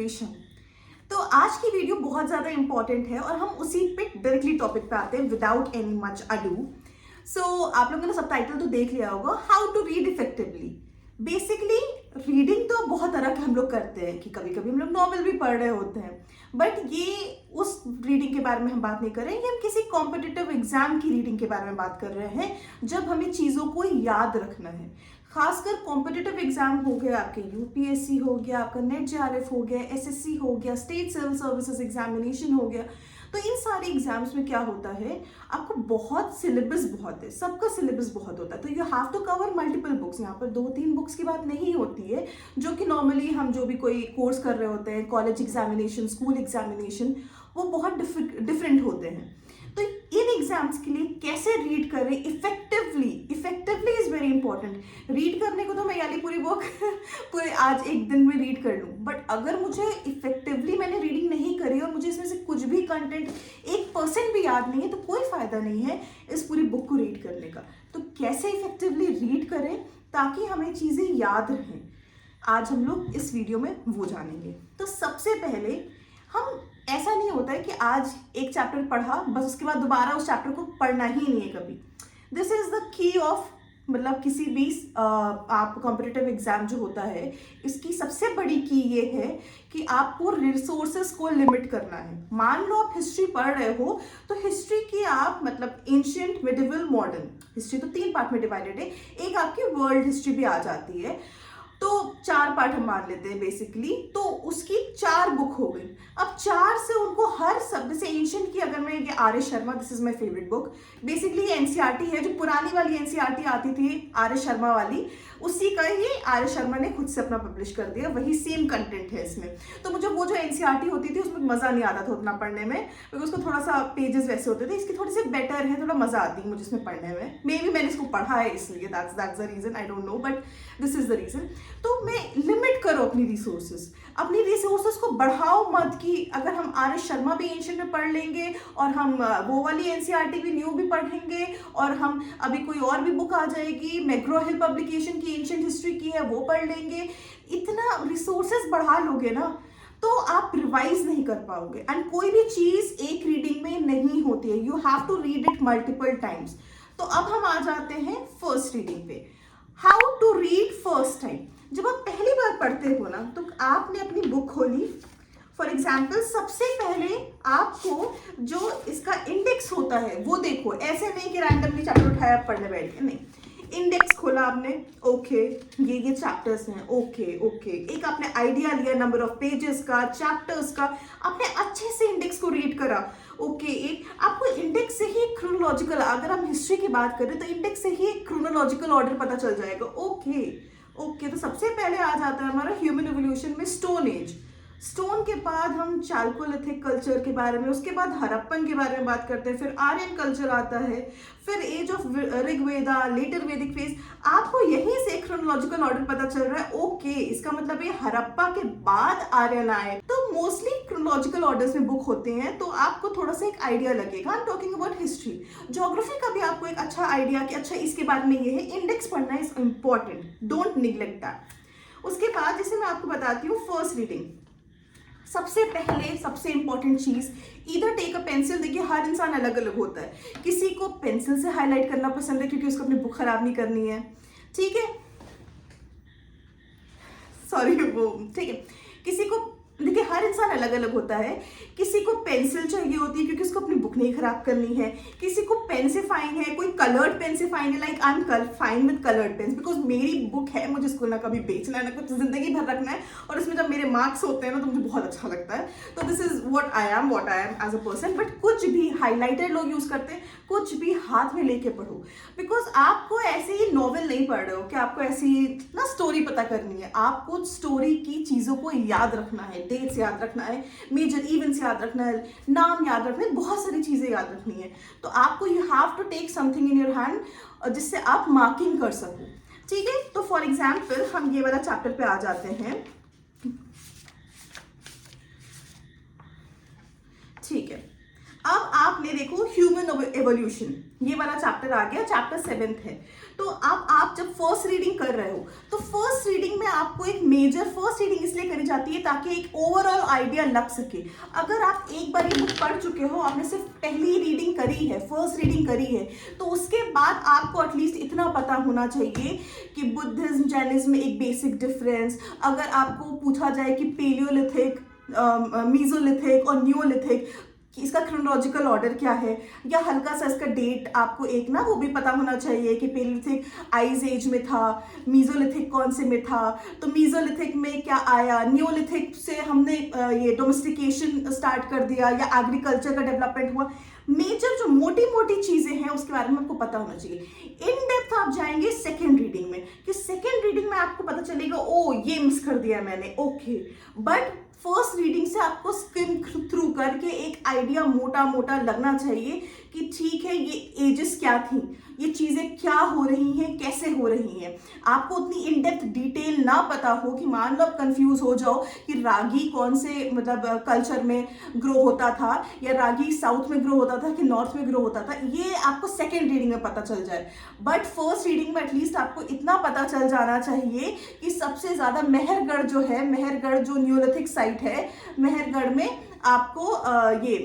तो आज की वीडियो बहुत ज़्यादा इंपॉर्टेंट है और हम उसी पे डायरेक्टली टॉपिक पे आते हैं without any much ado. So आप लोगों ने सबटाइटल तो देख लिया होगा, how to read effectively. Basically reading तो बहुत तरह के हम लोग करते हैं कि कभी कभी हम लोग नॉवेल भी पढ़ रहे होते हैं, बट ये उस रीडिंग के बारे में हम बात नहीं कर रहे हैं। ये हम किसी कॉम्पिटिटिव एग्जाम की रीडिंग के बारे में बात कर रहे हैं, जब हमें चीज़ों को याद रखना है। खासकर कॉम्पिटिटिव एग्जाम हो गया, आपके यूपीएससी हो गया, आपका नेट जेआरएफ हो गया, एसएससी हो गया, स्टेट सिविल सर्विसेज एग्जामिनेशन हो गया। तो इन सारे एग्जाम्स में क्या होता है, आपको बहुत सिलेबस बहुत है, सबका सिलेबस बहुत होता है, तो you have to cover multiple books. यहाँ पर 2-3 बुक्स की बात नहीं होती है, जो कि नॉर्मली हम जो भी कोई कोर्स कर रहे होते हैं, कॉलेज एग्जामिनेशन, स्कूल एग्जामिनेशन, वो बहुत डिफरेंट होते हैं। तो इन एग्जाम्स के लिए कैसे रीड करें effectively is very important. Read करने को तो मैं यानी पूरी बुक पूरे आज एक दिन में रीड कर लूँ, बट अगर मुझे इफेक्टिवली मैंने रीडिंग नहीं करी और मुझे इसमें से कुछ भी कंटेंट 1% भी याद नहीं है, तो कोई फायदा नहीं है इस पूरी बुक को रीड करने का। तो कैसे इफेक्टिवली रीड करें ताकि हमें चीज़ें याद रहें, आज हम लोग इस वीडियो में वो जानेंगे। तो सबसे पहले हम ऐसा नहीं होता है कि आज एक चैप्टर पढ़ा बस उसके बाद दोबारा उस चैप्टर को पढ़ना ही नहीं है कभी। This is the key of, मतलब किसी भी आप कॉम्पिटिटिव एग्जाम जो होता है, इसकी सबसे बड़ी की ये है कि आपको रिसोर्सेज को लिमिट करना है। मान लो आप हिस्ट्री पढ़ रहे हो, तो हिस्ट्री की आप मतलब एंशिएंट, मिडिवल, मॉडर्न हिस्ट्री, तो 3 पार्ट में डिवाइडेड है। एक आपकी वर्ल्ड हिस्ट्री भी आ जाती है, तो 4 पार्ट हम मान लेते हैं बेसिकली, तो उसकी 4 बुक हो गई। अब 4 से उनको हर सब, जैसे एंशिएंट की अगर मैं, ये R S Sharma, this is my favourite book. Basically ये एनसीईआरटी है, जो पुरानी वाली एनसीईआरटी आती थी आर एस शर्मा वाली, उसी का ये आर एस शर्मा ने खुद से अपना पब्लिश कर दिया, वही सेम कंटेंट है इसमें। तो मुझे वो जो एनसीईआरटी होती थी उसमें मजा नहीं आता था उतना पढ़ने में, क्योंकि उसको थोड़ा सा पेजेस वैसे होते थे। इसकी थोड़ी सी बेटर है, थोड़ा मजा आती है मुझे इसमें पढ़ने में। मे बी मैंने इसको पढ़ा है इसलिए, that's the reason, I don't know, but this is the reason. तो मैं लिमिट करो अपनी रिसोर्सेस को बढ़ाओ मत, कि अगर हम आर एस शर्मा भी एंशिएंट में पढ़ लेंगे और हम वो वाली एनसीईआरटी भी न्यू भी पढ़ेंगे, और हम अभी कोई और भी बुक आ जाएगी मैग्रो हिल पब्लिकेशन की एंशिएंट हिस्ट्री की है, वो पढ़ लेंगे। इतना रिसोर्सेस बढ़ा लोगे ना तो आप रिवाइज नहीं कर पाओगे। एंड कोई भी चीज एक रीडिंग में नहीं होती है, you have to read it multiple times. तो अब हम आ जाते हैं फर्स्ट रीडिंग पे, how to read first time. जब आप पहली बार पढ़ते हो ना, तो आपने अपनी बुक खोली, फॉर एग्जाम्पल सबसे पहले आपको जो इसका इंडेक्स होता है वो देखो। ऐसे नहीं कि रैंडमली चैप्टर उठाया पढ़ने बैठ के, नहीं, इंडेक्स खोला आपने, ओके ये चैप्टर्स हैं, ओके एक आपने आइडिया लिया नंबर ऑफ पेजेस का, चैप्टर्स का, आपने अच्छे से इंडेक्स को रीड करा, ओके। एक आपको इंडेक्स से ही क्रोनोलॉजिकल, अगर हम हिस्ट्री की बात करें तो इंडेक्स से ही क्रोनोलॉजिकल ऑर्डर पता चल जाएगा, ओके। तो सबसे पहले आ जाता है हमारा ह्यूमन एवोल्यूशन में स्टोन एज। स्टोन के बाद हम चालकोलिथिक कल्चर के बारे में, उसके बाद हड़प्पन के बारे में बात करते हैं, फिर आर्यन कल्चर आता है, फिर एज ऑफ ऋग्वेदा, लेटर वैदिक फेज। आपको यहीं से क्रोनोलॉजिकल ऑर्डर पता चल रहा है, ओके इसका मतलब ये हड़प्पा के बाद आर्यन आए। तो मोस्टली क्रोनोलॉजिकल ऑर्डर्स में बुक होते हैं, तो आपको थोड़ा सा एक आइडिया लगेगा। I am talking about history. Geography का भी आपको एक अच्छा आइडिया कि अच्छा इसके बारे में ये है। इंडेक्स पढ़ना is important, don't neglect that. उसके बाद जैसे मैं आपको बताती हूँ फर्स्ट रीडिंग, सबसे पहले सबसे इंपॉर्टेंट चीज, इधर टेक अ पेंसिल। देखिए हर इंसान अलग अलग होता है, किसी को पेंसिल से हाईलाइट करना पसंद है क्योंकि उसको अपनी बुक खराब नहीं करनी है, ठीक है, सॉरी वो ठीक है। किसी को, देखिए हर इंसान अलग अलग होता है, किसी को पेंसिल चाहिए होती है क्योंकि उसको अपनी बुक नहीं खराब करनी है, किसी को पेन से फाइन है, कोई कलर्ड पेन से फाइन है, like I am fine with coloured pens, because मेरी बुक है, मुझे इसको ना कभी बेचना है ना कुछ, जिंदगी भर रखना है, और इसमें जब मेरे मार्क्स होते हैं ना तो मुझे बहुत अच्छा लगता है। तो this is what I am as a person. But कुछ भी हाईलाइटर लोग यूज करते हैं, कुछ भी हाथ में लेके पढ़ो, बिकॉज आपको ऐसे ही नॉवेल नहीं पढ़ रहे हो कि आपको ऐसी ना स्टोरी पता करनी है, आपको स्टोरी की चीजों को याद रखना है, डेट्स याद रखना है, मेजर इवेंट्स याद रखना है, नाम याद रखना है, बहुत सारी चीजें याद रखनी है। तो आपको you have to take something in your hand जिससे आप मार्किंग कर सको, ठीक है। तो फॉर एग्जाम्पल हम ये वाला चैप्टर पे आ जाते हैं, ठीक है। अब आपने देखो ह्यूमन एवोल्यूशन, ये वाला चैप्टर आ गया, चैप्टर 7 है। तो अब आप जब फर्स्ट रीडिंग कर रहे हो तो फर्स्ट रीडिंग में आपको एक मेजर फर्स्ट रीडिंग इसलिए करी जाती है ताकि एक ओवरऑल आइडिया लग सके। अगर आप एक बार ये बुक पढ़ चुके हो, आपने सिर्फ पहली रीडिंग करी है, फर्स्ट रीडिंग करी है, तो उसके बाद आपको एटलीस्ट इतना पता होना चाहिए कि बुद्धिज्म जैनिज्म में एक बेसिक डिफरेंस। अगर आपको पूछा जाए कि पेलियोलिथिक, मीजोलिथिक और न्यूलिथिक कि इसका क्रोनोलॉजिकल ऑर्डर क्या है, या हल्का सा इसका डेट आपको एक ना वो भी पता होना चाहिए कि पेलियोलिथिक आइस एज में था, मीजोलिथिक कौन से में था, तो मीजोलिथिक में क्या आया, न्यूलिथिक से हमने ये डोमेस्टिकेशन स्टार्ट कर दिया या एग्रीकल्चर का डेवलपमेंट हुआ। मेजर जो मोटी मोटी चीजें हैं उसके बारे में आपको पता होना चाहिए। इन डेप्थ आप जाएंगे सेकेंड रीडिंग में, कि सेकेंड रीडिंग में आपको पता चलेगा ओ ये मिस कर दिया मैंने, ओके। बट फर्स्ट रीडिंग से आपको स्किम थ्रू करके एक आइडिया मोटा मोटा लगना चाहिए कि ठीक है ये एजेस क्या थी, ये चीजें क्या हो रही हैं, कैसे हो रही हैं। आपको उतनी इन डेप्थ डिटेल ना पता हो कि मान लो आप कंफ्यूज हो जाओ कि रागी कौन से मतलब कल्चर में ग्रो होता था, या रागी साउथ में ग्रो होता था कि नॉर्थ में ग्रो होता था, ये आपको सेकेंड रीडिंग में पता चल जाए। बट फर्स्ट रीडिंग में एटलीस्ट आपको इतना पता चल जाना चाहिए कि सबसे ज्यादा मेहरगढ़ जो है, मेहरगढ़ जो न्यूलिथिक साइट है, मेहरगढ़ में आपको ये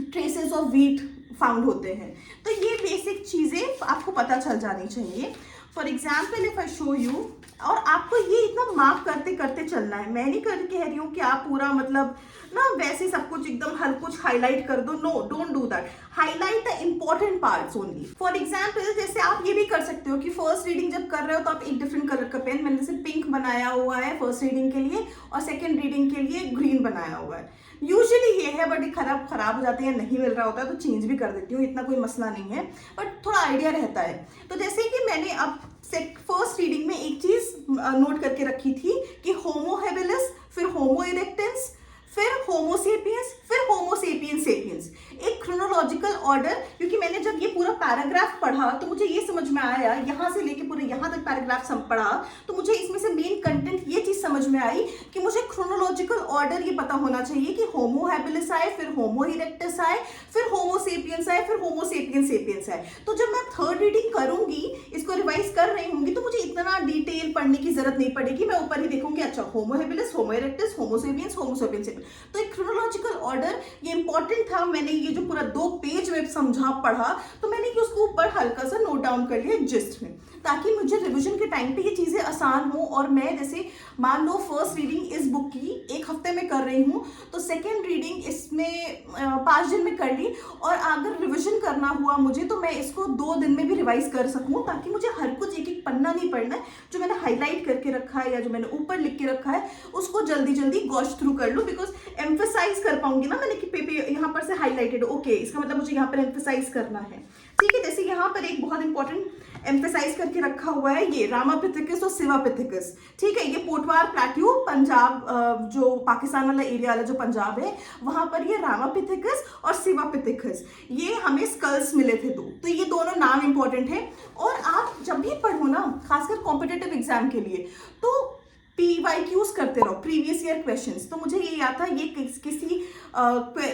ट्रेसेस ऑफ व्हीट फाउंड होते हैं। तो ये बेसिक चीजें आपको पता चल जानी चाहिए। For example if I show you, और आपको ये इतना मार्क करते करते चलना है। मैं नहीं कर कह रही हूँ कि आप पूरा मतलब ना वैसे सब कुछ एकदम हर कुछ हाईलाइट कर दो, no, don't do that. Highlight the important parts only. For example जैसे आप ये भी कर सकते हो कि फर्स्ट रीडिंग जब कर रहे हो तो आप एक डिफरेंट कलर का पेन, मैंने जैसे पिंक बनाया हुआ है फर्स्ट रीडिंग के लिए और सेकेंड रीडिंग के लिए ग्रीन बनाया हुआ है। यूजुअली ये है, बट खराब हो जाते हैं, नहीं मिल रहा होता है तो चेंज भी कर देती हूँ, इतना कोई मसला नहीं है, बट थोड़ा आइडिया रहता है। तो जैसे कि मैंने अब फर्स्ट रीडिंग में एक चीज नोट करके रखी थी कि होमो हैबिलिस, फिर होमो इरेक्टेंस, फिर होमो सेपियंस, फिर होमो सेपियंस सेपियंस, एक क्रोनोलॉजिकल ऑर्डर। क्योंकि मैंने जब ये पूरा पैराग्राफ पढ़ा तो मुझे ये समझ में आया, यहाँ से लेके पूरे यहाँ तक पैराग्राफ पढ़ा तो मुझे इसमें से मेन कंटेंट ये चीज समझ में आई कि मुझे क्रोनोलॉजिकल ऑर्डर ये पता होना चाहिए कि होमो हैबिलिस आए, फिर होमो इरेक्टस आए, फिर होमो सेपियंस आए, फिर होमो सेपियंस सेपियंस आए। तो जब मैं थर्ड रीडिंग करूंगी, इसको रिवाइज कर रही होंगी, तो मुझे इतना डिटेल पढ़ने की जरूरत नहीं पड़ेगी। मैं ऊपर ही देखूंगी, अच्छा होमो हैबिलिस, होमो इरेक्टस, होमो सेपियंस, होमो सेपियंस। तो एक क्रोनोलॉजिकल ऑर्डर ये इंपॉर्टेंट था। मैंने ये जो पूरा 2 पेज में समझा पढ़ा तो मैंने उसको ऊपर हल्का सा नोट डाउन कर लिया जिस्ट में, ताकि मुझे रिवीजन के टाइम पे ये चीजें आसान हो। और मैं जैसे मान लो फर्स्ट रीडिंग इस बुक की 1 हफ्ते में कर रही हूँ, तो सेकेंड रीडिंग इसमें 5 दिन में कर ली, और अगर रिवीजन करना हुआ मुझे तो मैं इसको 2 दिन में भी रिवाइज कर सकूँ, ताकि मुझे हर कुछ एक एक पन्ना नहीं पढ़ना है। जो मैंने हाईलाइट करके रखा है या जो मैंने ऊपर लिख के रखा है उसको जल्दी जल्दी गॉश थ्रू कर लूँ, बिकॉज एम्फेसाइज कर पाऊंगी ना मैंने कि पेपर यहाँ पर से हाईलाइटेड, ओके, इसका मतलब मुझे यहाँ पर एम्फेसाइज करना है। ठीक है, जैसे यहाँ पर एक बहुत इंपॉर्टेंट एम्फेसाइज करके रखा हुआ है ये रामापिथिकस और शिवापिथिकस। ठीक है, ये पोटवार प्लेट्यू पंजाब, जो पाकिस्तान वाला एरिया वाला जो पंजाब है, वहां पर ये रामापिथिकस और शिवापिथिकस, ये हमें स्कल्स मिले थे 2। तो ये दोनों नाम इंपॉर्टेंट है। और आप जब भी पढ़ो ना, खासकर कॉम्पिटेटिव एग्जाम के लिए, तो PYQs करते रहो, प्रीवियस ईयर क्वेश्चंस। तो मुझे ये याद था ये किसी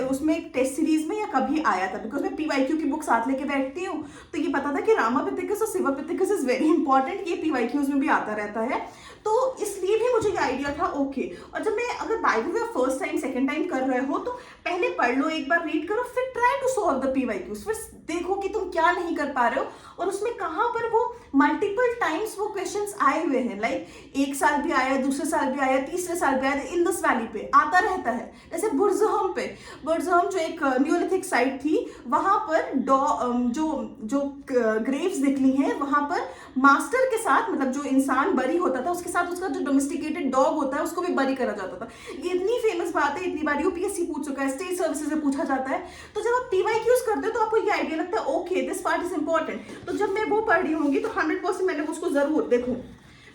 उसमें टेस्ट सीरीज में या कभी आया था, बिकॉज मैं PYQ की बुक साथ लेके बैठती हूँ, तो ये पता था कि रामापिथिकस और शिवापिथिकस इज वेरी इंपॉर्टेंट, ये PYQs में भी आता रहता है, तो इसलिए भी मुझे ये आइडिया था, ओके। और जब मैं अगर बाइबल का फर्स्ट टाइम सेकंड टाइम कर रहे हो तो पहले पढ़ लो, एक बार रीड करो, फिर try to solve the PYQs, फिर देखो कि तुम क्या नहीं कर पा रहे हो और उसमें कहाँ पर वो मल्टीपल टाइम्स वो क्वेश्चंस आए हुए हैं। लाइक 1 साल भी आया, दूसरे साल भी आया, तीसरे साल भी आया, इंदस वैली पे आता रहता है। जैसे बुर्जहम पे, बुर्जहम जो एक न्यूलिथिक साइट थी, वहां पर जो ग्रेव्स निकली हैं, वहां पर मास्टर के साथ, मतलब जो इंसान बरी होता था उसके साथ उसका जो डोमेस्टिकेटेड डॉग होता है उसको भी बरी करा जाता था। ये इतनी फेमस बात है, इतनी बार UPSC पूछ चुका है, स्टेट सर्विसेज से पूछा जाता है। तो जब आप PYQs करते हो तो आपको ये आइडिया लगता है, okay this part is important. तो जब मैं वो पढ़ रही होंगी तो 100% मैंने उसको जरूर, देखो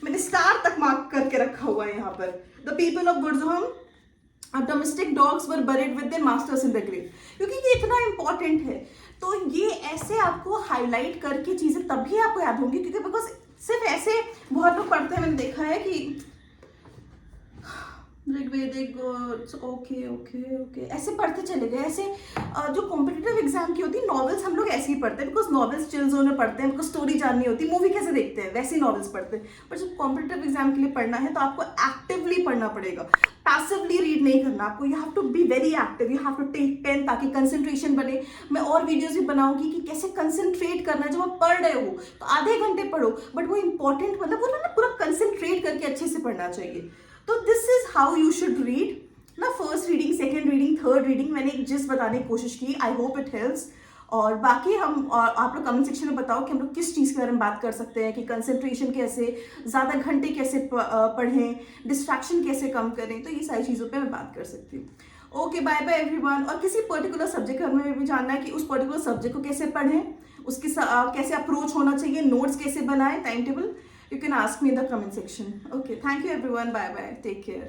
मैंने स्टार तक मार्क करके रखा हुआ है यहाँ पर, the people of Burzahom domestic dogs were buried with their masters in the grave, क्योंकि ये इतना इंपॉर्टेंट है। तो ये ऐसे आपको हाईलाइट करके चीजें तभी आपको याद होंगी, क्योंकि बिकॉज सिर्फ ऐसे बहुत लोग पढ़ते हैं, मैंने देखा है कि ऋग्वेदिक, ओके ओके ओके, ऐसे पढ़ते चले गए। ऐसे जो कॉम्पिटिटिव एग्जाम की होती है नॉवेल्स हम लोग ऐसे ही पढ़ते हैं, बिकॉज नॉवेल्स चिल जोन में पढ़ते हैं, बिकॉज स्टोरी जाननी होती है, मूवी कैसे देखते हैं वैसे ही नॉवेल्स पढ़ते हैं। बट जब कॉम्पिटिटिव एग्जाम के लिए पढ़ना है तो आपको एक्टिवली पढ़ना पड़ेगा, पैसिवली रीड नहीं करना आपको। You have to be very active, you have to take pen, ताकि कंसंट्रेशन बने। मैं और वीडियोस भी बनाऊंगी कि कैसे कंसंट्रेट करना है। जब आप पढ़ रहे हो तो आधे घंटे पढ़ो, बट वो इंपॉर्टेंट मतलब वो ना पूरा कंसंट्रेट करके अच्छे से पढ़ना चाहिए। तो this is how you should read ना, first reading, second reading, third reading. मैंने एक जिस बताने की कोशिश की, आई होप इट हेल्प्स। और बाकी हम आप लोग कमेंट सेक्शन में बताओ कि हम लोग किस चीज़ के बारे में बात कर सकते हैं, कि कंसंट्रेशन कैसे, ज़्यादा घंटे कैसे पढ़ें, डिस्ट्रैक्शन कैसे कम करें। तो ये सारी चीज़ों पे मैं बात कर सकती हूँ। Okay, bye bye everyone. और किसी पर्टिकुलर सब्जेक्ट के बारे में भी जानना है कि उस पर्टिकुलर सब्जेक्ट को कैसे पढ़ें, उसके कैसे अप्रोच होना चाहिए, नोट्स कैसे बनाएं, time table, you can ask me in the comment section. Okay, thank you everyone. Bye bye. Take care.